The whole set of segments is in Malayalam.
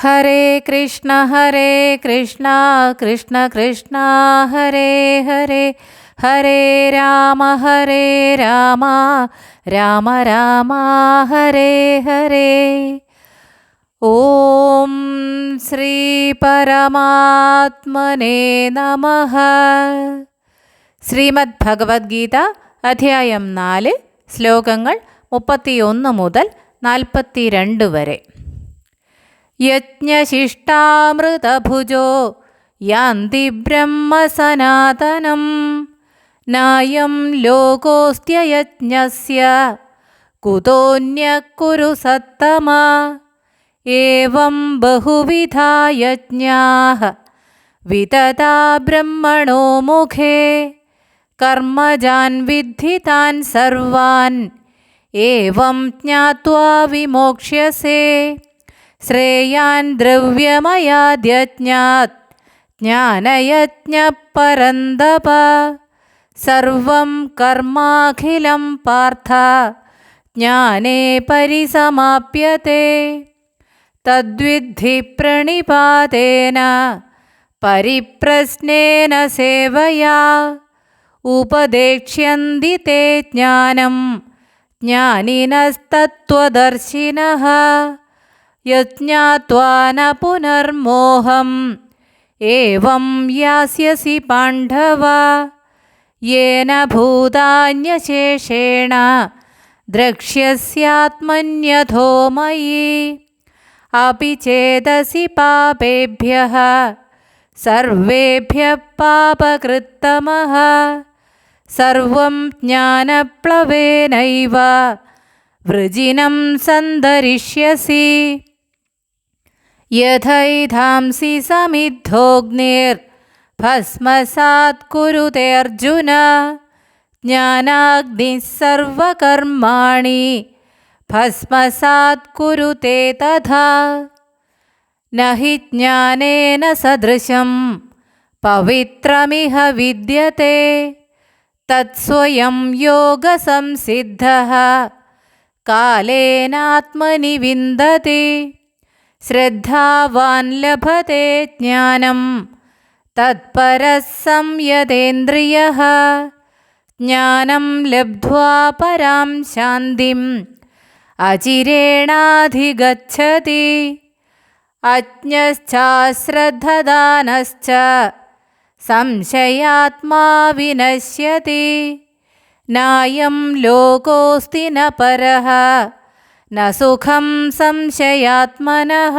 ഹരേ കൃഷ്ണ കൃഷ്ണ കൃഷ്ണ ഹരേ ഹരേ, ഹരേ രാമ രാമ രാമ ഹരേ ഹരേ. ഓം ശ്രീ പരമാത്മനേ നമഃ. ശ്രീമദ് ഭഗവത്ഗീത അധ്യായം 4 ശ്ലോകങ്ങൾ 31 മുതൽ 42 വരെ. യജ്ഞശിഷ്ടാമൃതഭുജോ യാന്തി ബ്രഹ്മസനാതനം നായം ലോകോസ്ത്യയജ്ഞസ്യ കുതോന്യഃ കുരു സത്തമ. ഏവം ബഹുവിധാ യജ്ഞാഃ വിതതാ ബ്രഹ്മണോ മുഖേ കർമ്മജാൻ വിദ്ധി താൻ സർവാൻ ഏവം ജ്ഞാത്വാ വിമോക്ഷ്യസേ. ശ്രേയാൻ ദ്രവ്യമയാദ്യജ്ഞാത് ജ്ഞാനയജ്ഞഃ പരന്തപ. സർവം കർമാഖിലം പാർത്ഥ ജ്ഞാനേ പരിസമാപ്യത്തെ. തദ്വിദ്ധി പ്രണിപാതേന പരിപ്രശ്നേന സേവയാ ഉപദേക്ഷ്യന്തി തേ ജ്ഞാനം ജ്ഞാനിനസ്തത്വദർശിനഃ. യജ്ഞാത്വാ ന പുനർമോഹം ഏവം യാസ്യസി പാണ്ഡവ. യേന ഭൂതാന്യശേഷേണ ദ്രക്ഷ്യസ്യാത്മന്യഥോ മയി. അപി ചേതസി പാപേഭ്യഃ സർവേഭ്യഃ പാപകൃത്തമഃ. സർവം ജ്ഞാനപ്ലവേനൈവ വൃജിനം സന്തരിഷ്യസി. യഥൈധാംസി സമിദ്ധോഗ്നിർഭസ്മസാത് കുരുതേർജുന. ജ്ഞാനാഗ്നിഃ സർവകർമാണി ഭസ്മസാത് കുരുതേ തഥാ. നഹി ജ്ഞാനേന സദൃശം പവിത്രമിഹ വിദ്യത്തെ. തത്സ്വയം യോഗസംസിദ്ധഃ കാലേനാത്മനി വിന്ദതി. ശ്രദ്ധാവാൻ ലഭത്തെ ജ്ഞാനം തത്പരഃ സംയതേന്ദ്രിയഃ. ജ്ഞാനം ലബ്ധ്വാ പരാം ശാന്തിം അചിരേണാധിഗച്ഛതി. അജ്ഞശ്ചാശ്രദ്ധദാനശ്ച സംശയാത്മാ വിനശ്യതി. നായം ലോകോസ്തി ന പരഃ ന സുഖം സംശയാത്മനഃ.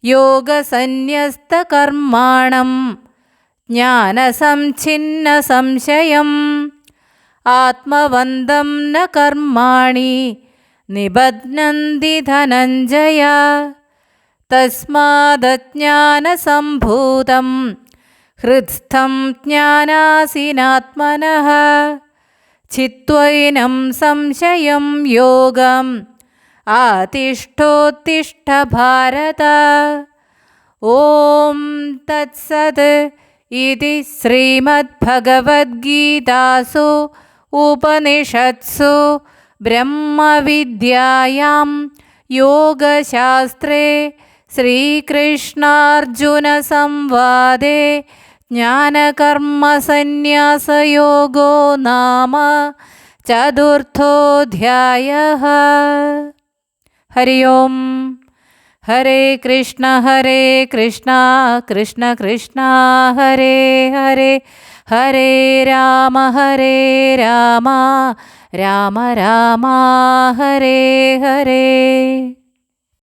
യോഗസന്ന്യസ്തകർമാണം ജ്ഞാനസംഛിന്നസംശയം ആത്മവന്തം ന കർമാണി നിബധ്നന്തി ധനഞ്ജയ. തസ്മാദജ്ഞാനസംഭൂതം ഹൃത്സ്ഥം ജ്ഞാനാസീനാത്മനഃ. ചിത്വൈനം സംശയം യോഗം ആതിഷ്ഠോത്തിഷ്ഠ ഭാരത. ഓം തത്സത്. ഇതി ശ്രീമദ്ഭഗവദ്ഗീതാസു ഉപനിഷത്സു ബ്രഹ്മവിദ്യായാം യോഗശാസ്ത്രേ ശ്രീകൃഷ്ണാർജുനസംവാദേ ജ്ഞാനകർമ്മസന്ന്യാസയോഗോ നാമ ചതുർത്ഥോധ്യായഃ. ഹരി ഓം. ഹരേ കൃഷ്ണ കൃഷ്ണ കൃഷ്ണ ഹരേ ഹരേ, ഹരേ രാമ രാമ രാമ ഹരേ ഹരേ.